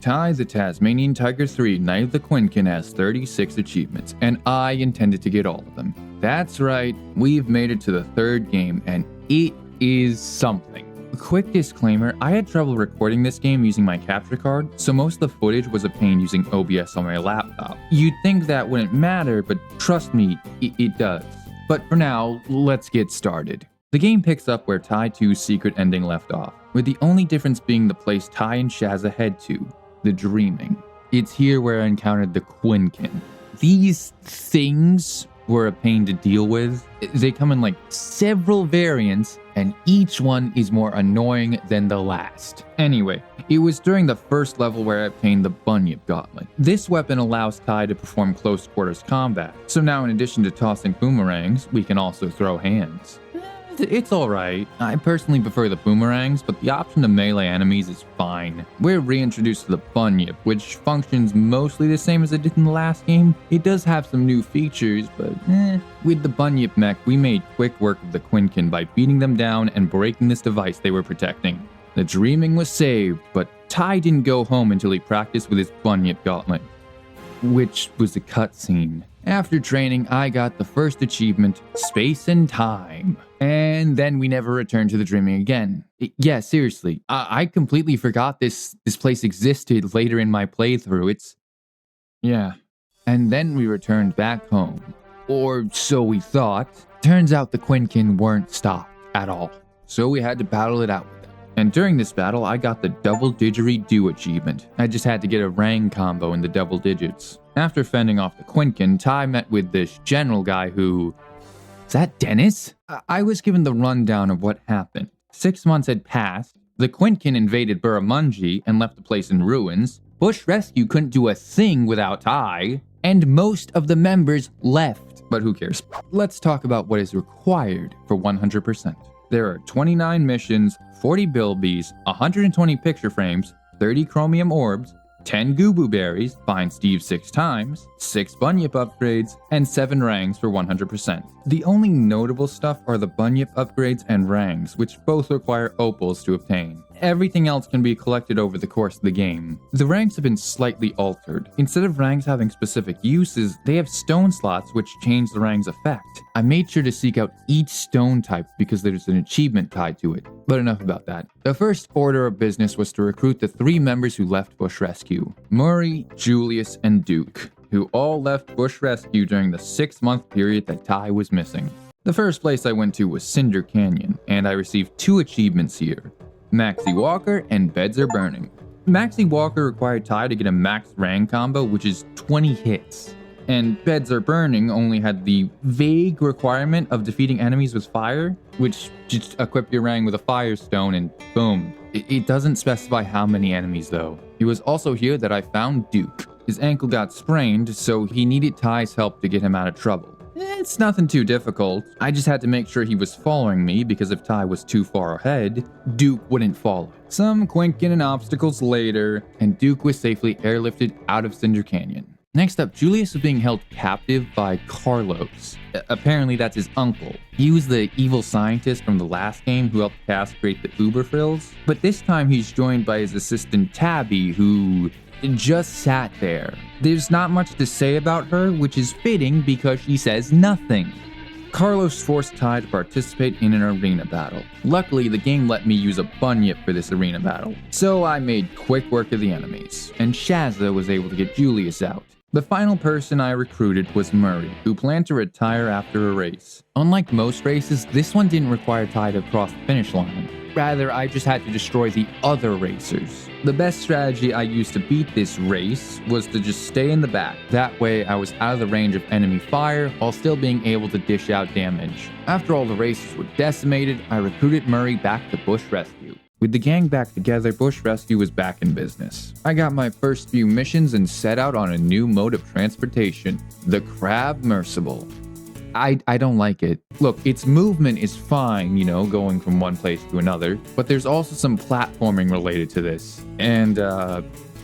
Ty the Tasmanian Tiger 3 Night of the Quinkan has 36 achievements, and I intended to get all of them. That's right, we've made it to the third game, and it is something. A quick disclaimer, I had trouble recording this game using my capture card, so most of the footage was obtained using OBS on my laptop. You'd think that wouldn't matter, but trust me, it does. But for now, let's get started. The game picks up where Ty 2's secret ending left off, with the only difference being the place Ty and Shazza head to, the Dreaming. It's here where I encountered the Quinkan. These things were a pain to deal with. They come in like several variants, and each one is more annoying than the last. Anyway, it was during the first level where I obtained the Bunyip Gauntlet. This weapon allows Ty to perform close quarters combat, so now in addition to tossing boomerangs, we can also throw hands. It's alright. I personally prefer the boomerangs, but the option to melee enemies is fine. We're reintroduced to the Bunyip, which functions mostly the same as it did in the last game. It does have some new features, but With the Bunyip mech, we made quick work of the Quinkan by beating them down and breaking this device they were protecting. The Dreaming was saved, but Ty didn't go home until he practiced with his Bunyip Gauntlet, which was a cutscene. After training, I got the first achievement, Space and Time. And then we never returned to the Dreaming again. Yeah, seriously, I completely forgot this place existed later in my playthrough. Yeah. And then we returned back home. Or so we thought. Turns out the Quinkan weren't stopped at all. So we had to battle it out with them. And during this battle, I got the double didgeridoo achievement. I just had to get a rang combo in the double digits. After fending off the Quinkan, Ty met with this general guy who... Is that Dennis? I was given the rundown of what happened. 6 months had passed, the Quinkan invaded Burramudgee and left the place in ruins, Bush Rescue couldn't do a thing without Ty, and most of the members left. But who cares? Let's talk about what is required for 100%. There are 29 missions, 40 bilbies, 120 picture frames, 30 chromium orbs, 10 Gooboo berries, find Steve 6 times, 6 Bunyip upgrades, and 7 rangs for 100%. The only notable stuff are the Bunyip upgrades and rangs, which both require opals to obtain. Everything else can be collected over the course of the game. The ranks have been slightly altered. Instead of ranks having specific uses, they have stone slots which change the rang's effect. I made sure to seek out each stone type because there's an achievement tied to it. But enough about that. The first order of business was to recruit the 3 members who left Bush Rescue: Murray, Julius, and Duke, who all left Bush Rescue during the 6-month period that Ty was missing. The first place I went to was Cinder Canyon, and I received 2 achievements here: Maxi Walker and Beds Are Burning. Maxi Walker required Ty to get a max rang combo, which is 20 hits. And Beds Are Burning only had the vague requirement of defeating enemies with fire, which just equip your rang with a firestone and boom. It doesn't specify how many enemies though. It was also here that I found Duke. His ankle got sprained, so he needed Ty's help to get him out of trouble. It's nothing too difficult. I just had to make sure he was following me because if Ty was too far ahead, Duke wouldn't follow. Some Quinking and obstacles later, and Duke was safely airlifted out of Cinder Canyon. Next up, Julius was being held captive by Carlos. Apparently that's his uncle. He was the evil scientist from the last game who helped Cass create the Uber frills, but this time he's joined by his assistant Tabby, who just sat there. There's not much to say about her, which is fitting because she says nothing. Carlos forced Ty to participate in an arena battle. Luckily, the game let me use a Bunyip for this arena battle, so I made quick work of the enemies, and Shazza was able to get Julius out. The final person I recruited was Murray, who planned to retire after a race. Unlike most races, this one didn't require Ty to cross the finish line. Rather, I just had to destroy the other racers. The best strategy I used to beat this race was to just stay in the back. That way, I was out of the range of enemy fire while still being able to dish out damage. After all the races were decimated, I recruited Murray back to Bush Rescue. With the gang back together, Bush Rescue was back in business. I got my first few missions and set out on a new mode of transportation, the Crab Mercible. I don't like it. Look, its movement is fine, going from one place to another, but there's also some platforming related to this, and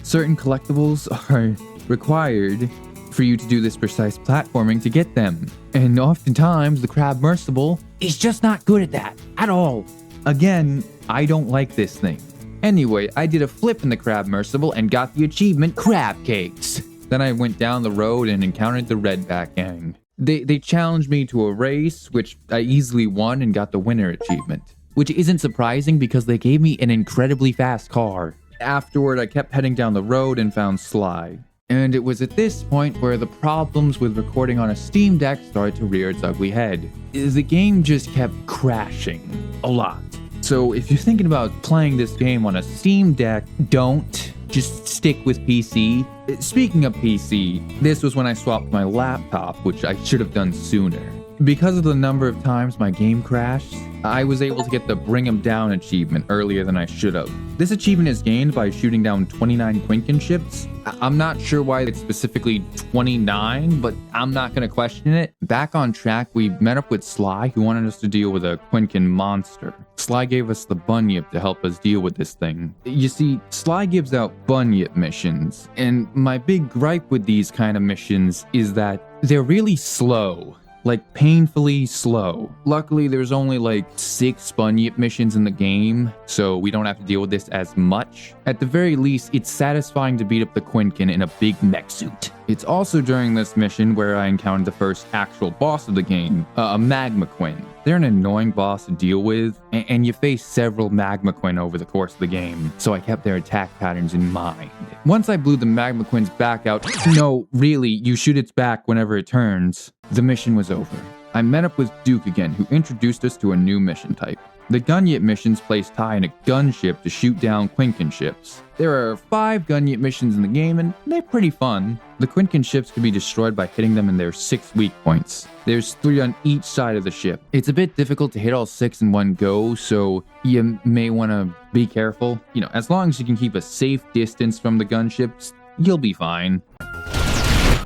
certain collectibles are required for you to do this precise platforming to get them. And oftentimes, the Crab Mercible is just not good at that, at all. Again, I don't like this thing. Anyway, I did a flip in the Crab Mercible and got the achievement Crab Cakes. Then I went down the road and encountered the Redback gang. They challenged me to a race, which I easily won and got the winner achievement. Which isn't surprising because they gave me an incredibly fast car. Afterward, I kept heading down the road and found Sly. And it was at this point where the problems with recording on a Steam Deck started to rear its ugly head. The game just kept crashing a lot. So if you're thinking about playing this game on a Steam Deck, don't. Just stick with PC. Speaking of PC, this was when I swapped my laptop, which I should have done sooner. Because of the number of times my game crashed, I was able to get the Bring 'em Down achievement earlier than I should have. This achievement is gained by shooting down 29 Quinkan ships. I'm not sure why it's specifically 29, but I'm not going to question it. Back on track, we met up with Sly, who wanted us to deal with a Quinkan monster. Sly gave us the Bunyip to help us deal with this thing. You see, Sly gives out Bunyip missions, and my big gripe with these kind of missions is that they're really slow. Like, painfully slow. Luckily, there's only like 6 Bunyip missions in the game, so we don't have to deal with this as much. At the very least, it's satisfying to beat up the Quinkan in a big mech suit. It's also during this mission where I encountered the first actual boss of the game, a Magmaquin. They're an annoying boss to deal with, and you face several Magmaquin over the course of the game, so I kept their attack patterns in mind. Once I blew the Magmaquin's back out, no, really, you shoot its back whenever it turns, the mission was over. I met up with Duke again, who introduced us to a new mission type. The Bunyip missions place Ty in a gunship to shoot down Quinkan ships. There are 5 Bunyip missions in the game, and they're pretty fun. The Quinkan ships can be destroyed by hitting them in their 6 weak points. There's 3 on each side of the ship. It's a bit difficult to hit all 6 in one go, so you may want to be careful. You know, as long as you can keep a safe distance from the gunships, you'll be fine.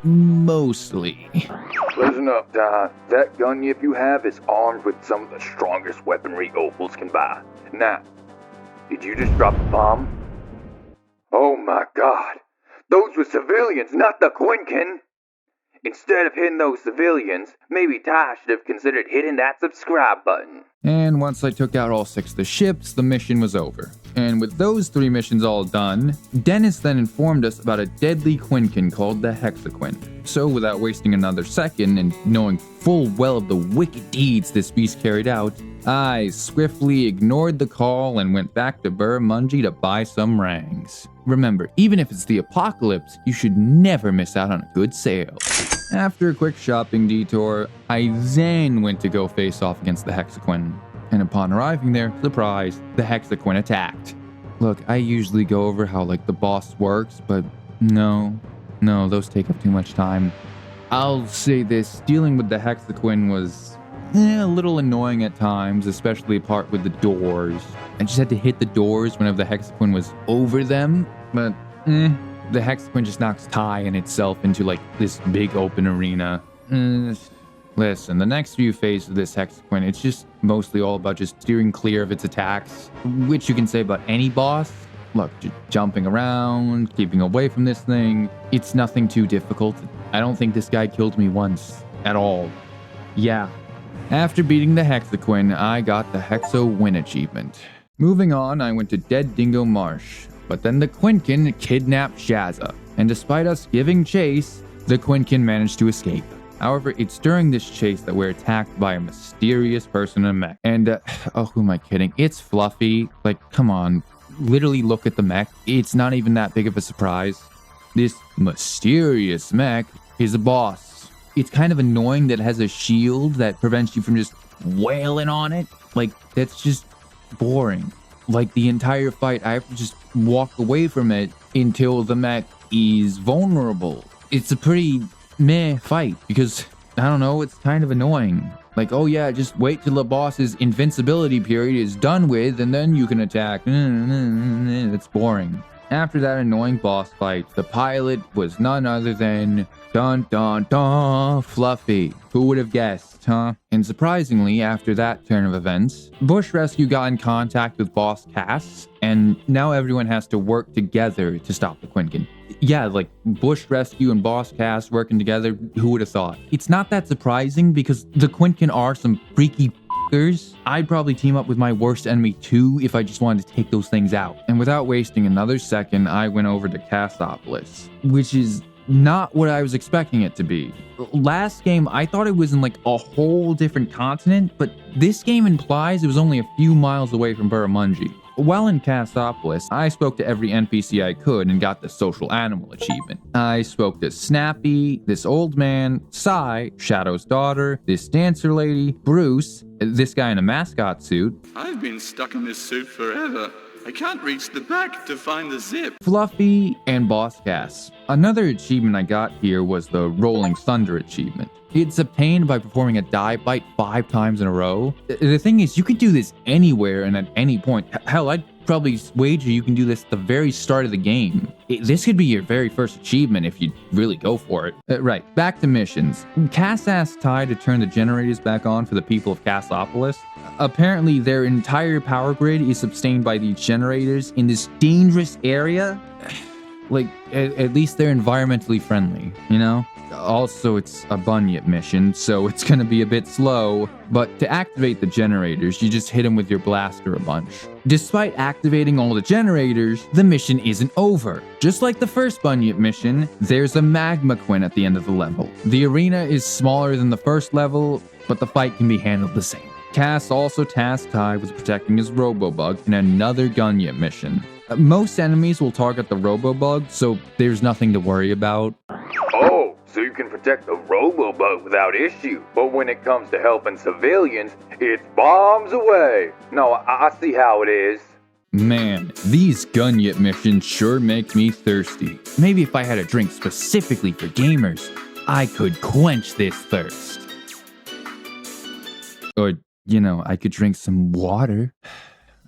Mostly. Listen up, Ty. That Bunyip you have is armed with some of the strongest weaponry Opals can buy. Now, did you just drop a bomb? Oh my god. Those were civilians, not the Quinkan! Instead of hitting those civilians, maybe Ty should have considered hitting that subscribe button. And once I took out all 6 of the ships, the mission was over. And with those 3 missions all done, Dennis then informed us about a deadly Quinkan called the Hexaquin. So without wasting another second and knowing full well of the wicked deeds this beast carried out, I swiftly ignored the call and went back to Burramudgee to buy some rangs. Remember, even if it's the apocalypse, you should never miss out on a good sale. After a quick shopping detour, I then went to go face off against the Hexaquin. And upon arriving there, surprise, the Hexaquin attacked. Look, I usually go over how the boss works, but no, those take up too much time. I'll say this, dealing with the Hexaquin was a little annoying at times, especially the part with the doors. I just had to hit the doors whenever the Hexaquin was over them, but the Hexaquin just knocks Ty in itself into this big open arena. Listen, the next few phases of this Hexaquin, it's just mostly all about just steering clear of its attacks, which you can say about any boss. Look, just jumping around, keeping away from this thing, it's nothing too difficult. I don't think this guy killed me once, at all. Yeah. After beating the Hexaquin, I got the Hexo Win achievement. Moving on, I went to Dead Dingo Marsh, but then the Quinkan kidnapped Shazza, and despite us giving chase, the Quinkan managed to escape. However, it's during this chase that we're attacked by a mysterious person in a mech. And, who am I kidding? It's Fluffy. Come on. Literally look at the mech. It's not even that big of a surprise. This mysterious mech is a boss. It's kind of annoying that it has a shield that prevents you from just wailing on it. That's just boring. The entire fight, I have to just walk away from it until the mech is vulnerable. It's a pretty meh fight because, I don't know, it's kind of annoying. Oh yeah, just wait till the boss's invincibility period is done with and then you can attack. It's boring. After that annoying boss fight, the pilot was none other than Fluffy. Who would have guessed, huh? And surprisingly, after that turn of events, Bush Rescue got in contact with Boss Cass, and now everyone has to work together to stop the Quinkan. Yeah, Bush Rescue and Boss Cass working together, who would have thought? It's not that surprising because the Quinkan are some freaky walkers, I'd probably team up with my worst enemy too if I just wanted to take those things out. And without wasting another second, I went over to Cassopolis, which is not what I was expecting it to be. Last game, I thought it was in like a whole different continent, but this game implies it was only a few miles away from Burramudgee. While in Cassopolis, I spoke to every NPC I could and got the social animal achievement. I spoke to Snappy, this old man, Sai, Shadow's daughter, this dancer lady, Bruce, this guy in a mascot suit. I've been stuck in this suit forever. I can't reach the back to find the zip. Fluffy, and Boss Cass. Another achievement I got here was the Rolling Thunder achievement. It's obtained by performing a dive bite 5 times in a row. The thing is, you can do this anywhere and at any point. Hell, I'd probably wager you can do this at the very start of the game. This could be your very first achievement if you really go for it. Right, back to missions. Cass asked Ty to turn the generators back on for the people of Cassopolis. Apparently, their entire power grid is sustained by these generators in this dangerous area. Like, at least they're environmentally friendly, you know? Also, it's a Bunyip mission, so it's gonna be a bit slow, but to activate the generators, you just hit them with your blaster a bunch. Despite activating all the generators, the mission isn't over. Just like the first Bunyip mission, there's a Magmaquin at the end of the level. The arena is smaller than the first level, but the fight can be handled the same. Cass also tasked Ty with protecting his Robobug in another Bunyip mission. Most enemies will target the Robobug, so there's nothing to worry about. Oh, so you can protect the Robobug without issue. But when it comes to helping civilians, it's bombs away. No, I see how it is. Man, these Bunyip missions sure make me thirsty. Maybe if I had a drink specifically for gamers, I could quench this thirst. Or, you know, I could drink some water.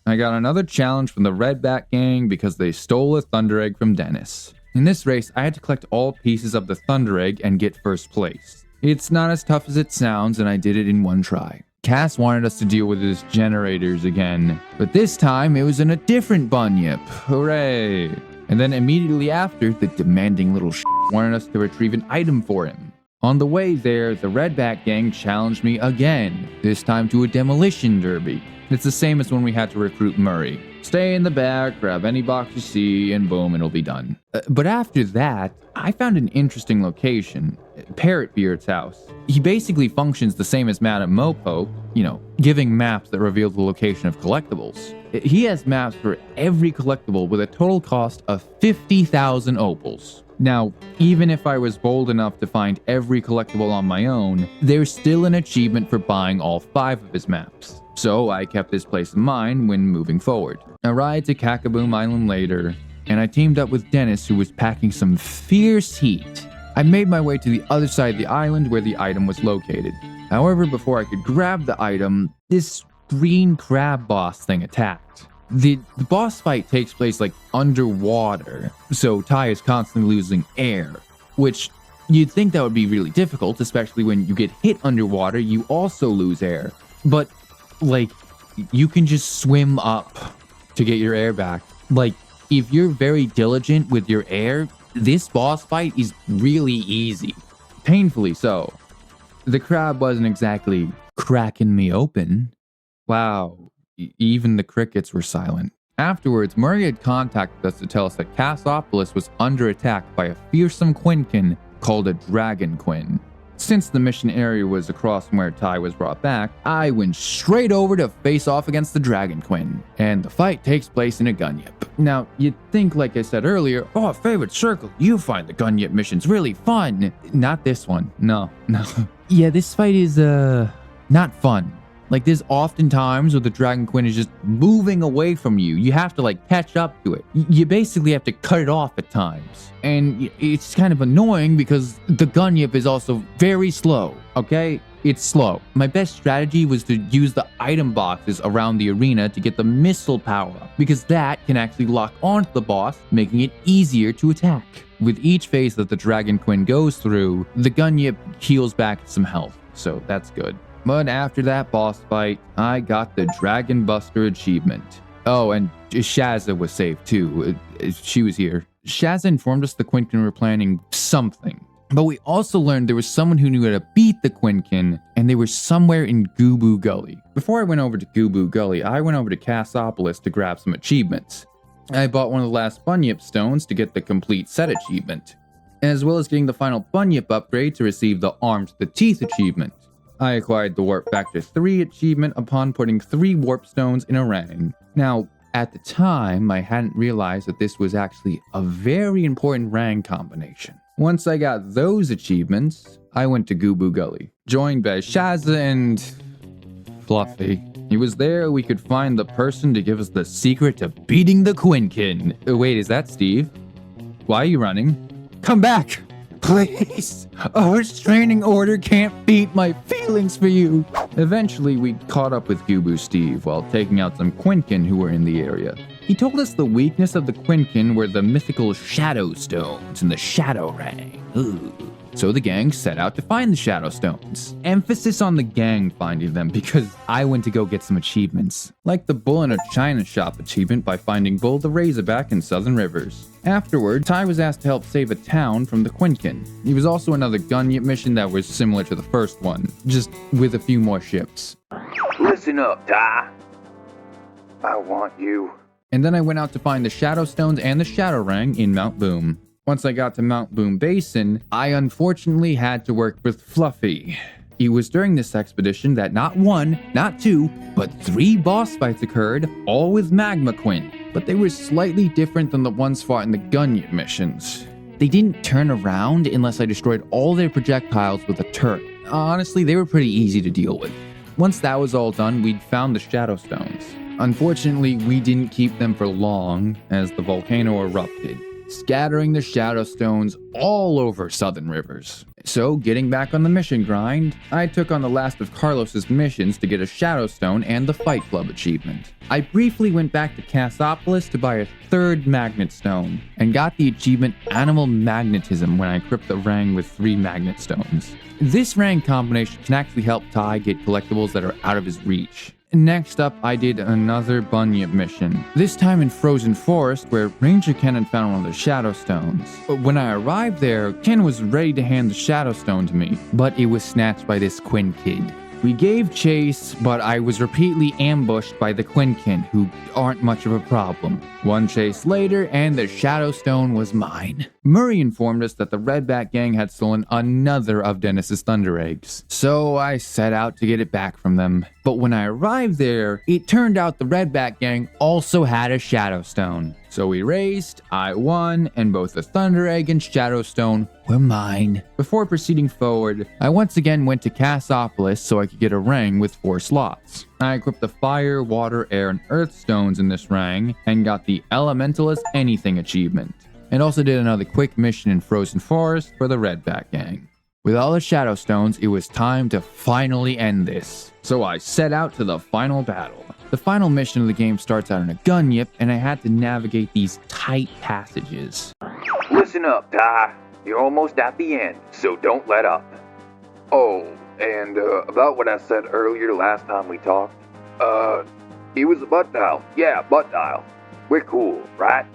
I got another challenge from the Redback gang because they stole a Thunder Egg from Dennis. In this race, I had to collect all pieces of the Thunder Egg and get first place. It's not as tough as it sounds, and I did it in one try. Cass wanted us to deal with his generators again, but this time it was in a different Bunyip. Hooray! And then immediately after, the demanding little wanted us to retrieve an item for him. On the way there, the Redback gang challenged me again, this time to a demolition derby. It's the same as when we had to recruit Murray. Stay in the back, grab any box you see, and boom, it'll be done. But after that, I found an interesting location, Parrotbeard's house. He basically functions the same as Madame Mopo, you know, giving maps that reveal the location of collectibles. He has maps for every collectible with a total cost of 50,000 opals. Now, even if I was bold enough to find every collectible on my own, there's still an achievement for buying all 5 of his maps. So I kept this place in mind when moving forward. I ride to KakaBoom Island later, and I teamed up with Dennis, who was packing some fierce heat. I made my way to the other side of the island where the item was located. However, before I could grab the item, this green crab boss thing attacked. The boss fight takes place like underwater, so Ty is constantly losing air, which you'd think that would be really difficult, especially when you get hit underwater, you also lose air. But, like, you can just swim up to get your air back. Like, if you're very diligent with your air, this boss fight is really easy. Painfully so. The crab wasn't exactly cracking me open. Wow. Even the crickets were silent. Afterwards, Murray had contacted us to tell us that Cassopolis was under attack by a fearsome Quinkan called a Dragonquin. Since the mission area was across from where Ty was brought back, I went straight over to face off against the Dragonquin, and the fight takes place in a Bunyip. Now, you'd think, like I said earlier, oh, FavoredCircle, you find the Bunyip missions really fun. Not this one. No. Yeah, this fight is, not fun. Like, there's often times where the Dragonquin is just moving away from you. You have to, like, catch up to it. You basically have to cut it off at times. And it's kind of annoying because the Bunyip is also very slow, okay? It's slow. My best strategy was to use the item boxes around the arena to get the missile power up, because that can actually lock onto the boss, making it easier to attack. With each phase that the Dragonquin goes through, the Bunyip heals back some health, so that's good. But after that boss fight, I got the Dragon Buster achievement. Oh, and Shazza was saved too. She was here. Shazza informed us the Quinking were planning something. But we also learned there was someone who knew how to beat the Quinkin, and they were somewhere in Gooboo Gully. Before I went over to Gooboo Gully, I went over to Cassopolis to grab some achievements. I bought one of the last Bunyip stones to get the complete set achievement, as well as getting the final Bunyip upgrade to receive the Arms to the Teeth achievement. I acquired the Warp Factor 3 achievement upon putting 3 warp stones in a rang. Now, at the time, I hadn't realized that this was actually a very important rang combination. Once I got those achievements, I went to Gooboo Gully, joined by Shazza and Fluffy. It was there we could find the person to give us the secret to beating the Quinkin. Wait, is that Steve? Why are you running? Come back! Please! A restraining order can't beat my feelings for you! Eventually, we caught up with Gooboo Steve while taking out some Quinkin who were in the area. He told us the weakness of the Quinkin were the mythical Shadow Stones in the Shadow Rang. Ooh. So the gang set out to find the Shadow Stones. Emphasis on the gang finding them because I went to go get some achievements. Like the Bull in a China Shop achievement by finding Bull the Razorback in Southern Rivers. Afterward, Ty was asked to help save a town from the Quinkin. He was also another Bunyip mission that was similar to the first one, just with a few more ships. Listen up, Ty. I want you. And then I went out to find the Shadow Stones and the Shadow Rang in Mount Boom. Once I got to Mount Boom Basin, I unfortunately had to work with Fluffy. It was during this expedition that not 1, not 2, but 3 boss fights occurred, all with Magma Quinn. But they were slightly different than the ones fought in the Bunyip missions. They didn't turn around unless I destroyed all their projectiles with a turret. Honestly, they were pretty easy to deal with. Once that was all done, we'd found the Shadow Stones. Unfortunately, we didn't keep them for long as the volcano erupted, scattering the Shadow Stones all over Southern Rivers. So, getting back on the mission grind, I took on the last of Carlos's missions to get a Shadow Stone and the Fight Club achievement. I briefly went back to Cassopolis to buy a 3rd Magnet Stone, and got the achievement Animal Magnetism when I equipped the Rang with 3 Magnet Stones. This Rang combination can actually help Ty get collectibles that are out of his reach. Next up, I did another Bunyip mission, this time in Frozen Forest where Ranger Ken had found one of the Shadow Stones. When I arrived there, Ken was ready to hand the Shadow Stone to me, but it was snatched by this Quinn kid. We gave chase, but I was repeatedly ambushed by the Quinkin, who aren't much of a problem. One chase later, and the Shadow Stone was mine. Murray informed us that the Redback gang had stolen another of Dennis's Thunder Eggs, so I set out to get it back from them. But when I arrived there, it turned out the Redback gang also had a Shadow Stone. So we raced, I won, and both the Thunder Egg and Shadow Stone were mine. Before proceeding forward, I once again went to Cassopolis so I could get a Rang with 4 slots. I equipped the Fire, Water, Air, and Earth Stones in this Rang, and got the Elementalist Anything achievement. And also did another quick mission in Frozen Forest for the Redback gang. With all the Shadow Stones, it was time to finally end this. So I set out to the final battle. The final mission of the game starts out in a Bunyip, and I had to navigate these tight passages. Listen up, Ty. You're almost at the end, so don't let up. Oh, and about what I said earlier last time we talked. It was a butt dial. Yeah, butt dial. We're cool, right?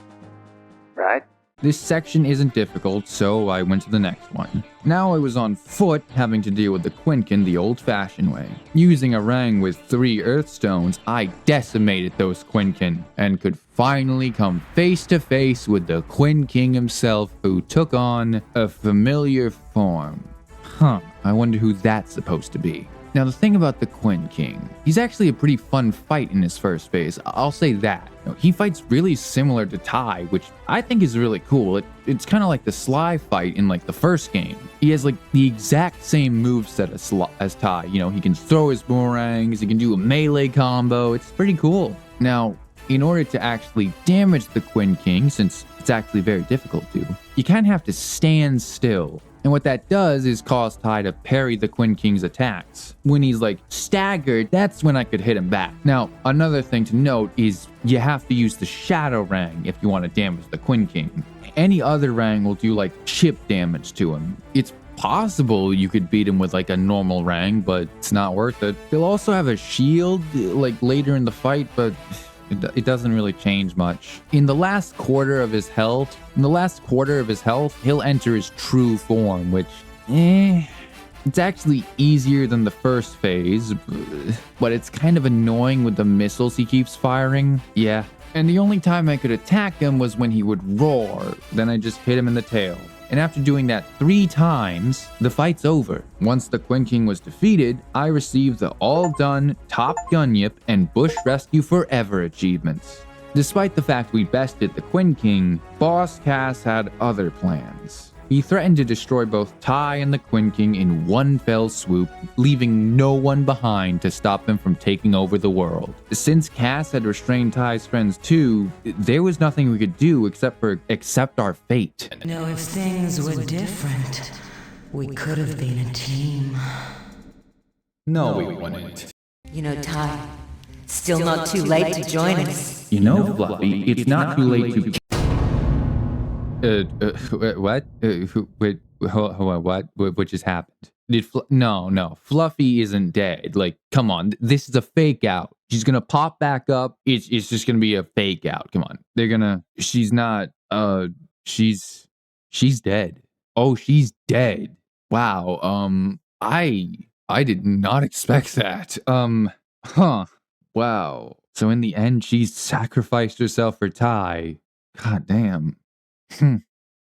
Right? This section isn't difficult, so I went to the next one. Now I was on foot, having to deal with the Quinkin the old-fashioned way. Using a Rang with 3 Earth Stones, I decimated those Quinkin, and could finally come face to face with the Quinking himself, who took on a familiar form. I wonder who that's supposed to be. Now the thing about the Quinking, he's actually a pretty fun fight in his first phase, I'll say that. He fights really similar to Ty, which I think is really cool. It's kind of like the Sly fight in like the first game. He has like the exact same moveset as Ty. You know, he can throw his boomerangs, he can do a melee combo, it's pretty cool. Now, in order to actually damage the Quinking, since it's actually very difficult to, you kind of have to stand still. And what that does is cause Ty to parry the Quinking's attacks. When he's like staggered, that's when I could hit him back. Now, another thing to note is you have to use the Shadow Rang if you want to damage the Quinking. Any other Rang will do like chip damage to him. It's possible you could beat him with like a normal Rang, but it's not worth it. He'll also have a shield like later in the fight, but It doesn't really change much. In the last quarter of his health, he'll enter his true form, which, it's actually easier than the first phase, but it's kind of annoying with the missiles he keeps firing. Yeah. And the only time I could attack him was when he would roar, then I just hit him in the tail. And after doing that 3 times, the fight's over. Once the Quinking was defeated, I received the All Done, Top Bunyip, and Bush Rescue Forever achievements. Despite the fact we bested the Quinking, Boss Cass had other plans. He threatened to destroy both Ty and the Quinking in one fell swoop, leaving no one behind to stop him from taking over the world. Since Cass had restrained Ty's friends too, there was nothing we could do except accept our fate. Now if things were different, we could have been a team. No, we wouldn't. You know, Ty, still not too late to join us. You know, Fluffy, it's not too late to... What? Wait, hold on, what just happened? No, Fluffy isn't dead. Like, come on, this is a fake out. She's gonna pop back up. It's just gonna be a fake out. Come on, she's not, she's dead. Oh, she's dead. Wow, I did not expect that. Wow. So in the end, she sacrificed herself for Ty. God damn. You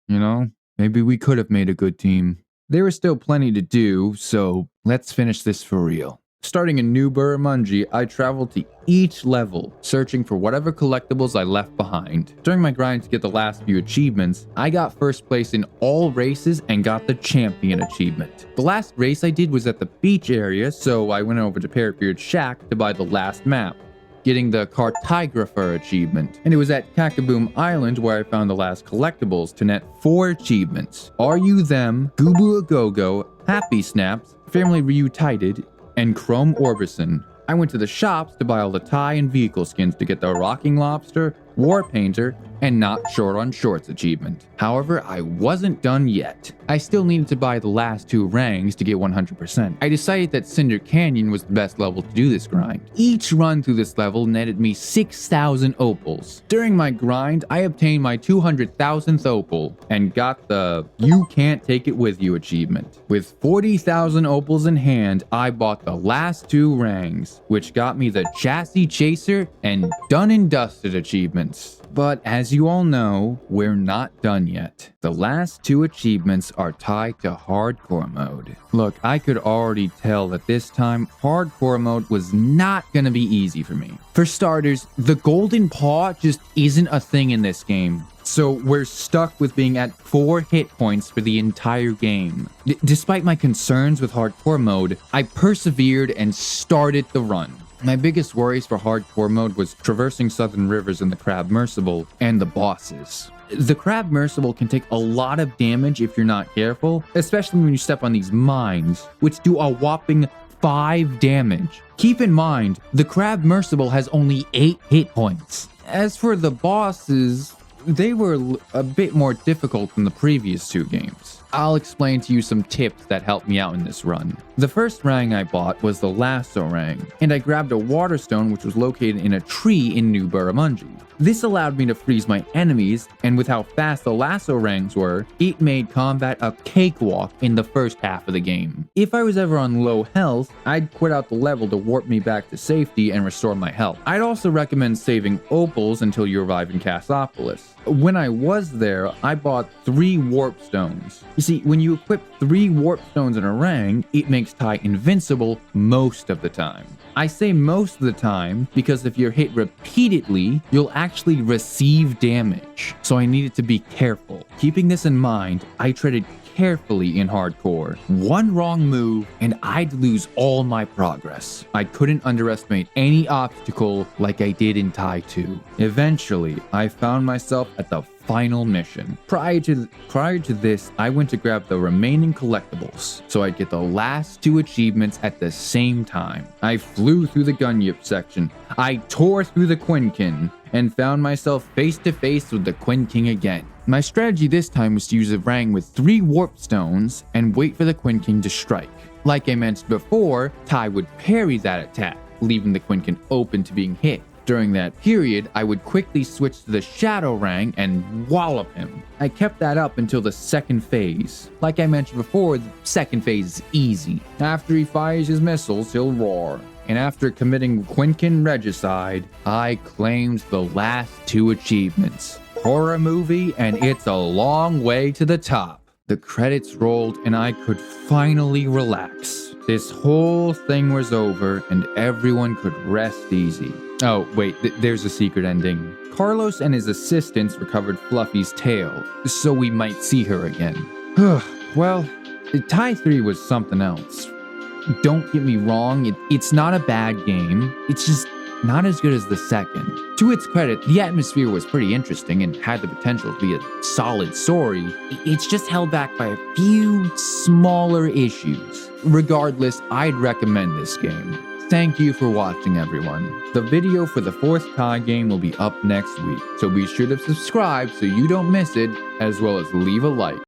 know, maybe we could have made a good team. There was still plenty to do, so let's finish this for real. Starting in New Burramudgee, I traveled to each level, searching for whatever collectibles I left behind. During my grind to get the last few achievements, I got first place in all races and got the champion achievement. The last race I did was at the beach area, so I went over to Persevered Shack to buy the last map, getting the cartographer achievement. And it was at KakaBoom Island where I found the last collectibles to net 4 achievements. Are You Them, Gooboo A Go-Go, Happy Snaps, Family Reunited, and Chrome Orbison. I went to the shops to buy all the tie and vehicle skins to get the Rocking Lobster, War Painter, and Not Short on Shorts achievement. However, I wasn't done yet. I still needed to buy the last 2 rangs to get 100%. I decided that Cinder Canyon was the best level to do this grind. Each run through this level netted me 6,000 opals. During my grind, I obtained my 200,000th opal and got the You Can't Take It With You achievement. With 40,000 opals in hand, I bought the last 2 rangs, which got me the Chassis Chaser and Done and Dusted achievements. But as you all know, we're not done yet. The last 2 achievements are tied to hardcore mode. Look, I could already tell that this time, hardcore mode was not gonna be easy for me. For starters, the golden paw just isn't a thing in this game. So we're stuck with being at 4 hit points for the entire game. Despite my concerns with hardcore mode, I persevered and started the run. My biggest worries for hardcore mode was traversing southern rivers in the Crab Mercible and the bosses. The Crab Mercible can take a lot of damage if you're not careful, especially when you step on these mines, which do a whopping 5 damage. Keep in mind, the Crab Mercible has only 8 hit points. As for the bosses, they were a bit more difficult than the previous 2 games. I'll explain to you some tips that helped me out in this run. The first rang I bought was the Lasso rang, and I grabbed a water stone which was located in a tree in New Burramudgee. This allowed me to freeze my enemies, and with how fast the lasso rangs were, it made combat a cakewalk in the first half of the game. If I was ever on low health, I'd quit out the level to warp me back to safety and restore my health. I'd also recommend saving opals until you arrive in Cassopolis. When I was there, I bought 3 warp stones. You see, when you equip 3 warp stones in a rang, it makes Ty invincible most of the time. I say most of the time because if you're hit repeatedly, you'll actually receive damage. So I needed to be careful. Keeping this in mind, I treaded carefully in hardcore. One wrong move and I'd lose all my progress. I couldn't underestimate any obstacle like I did in Ty 2. Eventually, I found myself at the final mission. Prior to this, I went to grab the remaining collectibles, so I'd get the last 2 achievements at the same time. I flew through the Bunyip section, I tore through the Quinkan, and found myself face to face with the Quinking again. My strategy this time was to use a rang with 3 warp stones and wait for the Quinking to strike. Like I mentioned before, Ty would parry that attack, leaving the Quinkin open to being hit. During that period, I would quickly switch to the Shadow Rang and wallop him. I kept that up until the second phase. Like I mentioned before, the second phase is easy. After he fires his missiles, he'll roar. And after committing Quinkan regicide, I claimed the last 2 achievements. Horror movie, and it's a long way to the top. The credits rolled and I could finally relax. This whole thing was over and everyone could rest easy. Oh, wait, there's a secret ending. Carlos and his assistants recovered Fluffy's tail, so we might see her again. Well, Ty 3 was something else. Don't get me wrong, it's not a bad game. It's just not as good as the second. To its credit, the atmosphere was pretty interesting and had the potential to be a solid story. It's just held back by a few smaller issues. Regardless, I'd recommend this game. Thank you for watching, everyone. The video for the 4th Ty game will be up next week, so be sure to subscribe so you don't miss it, as well as leave a like.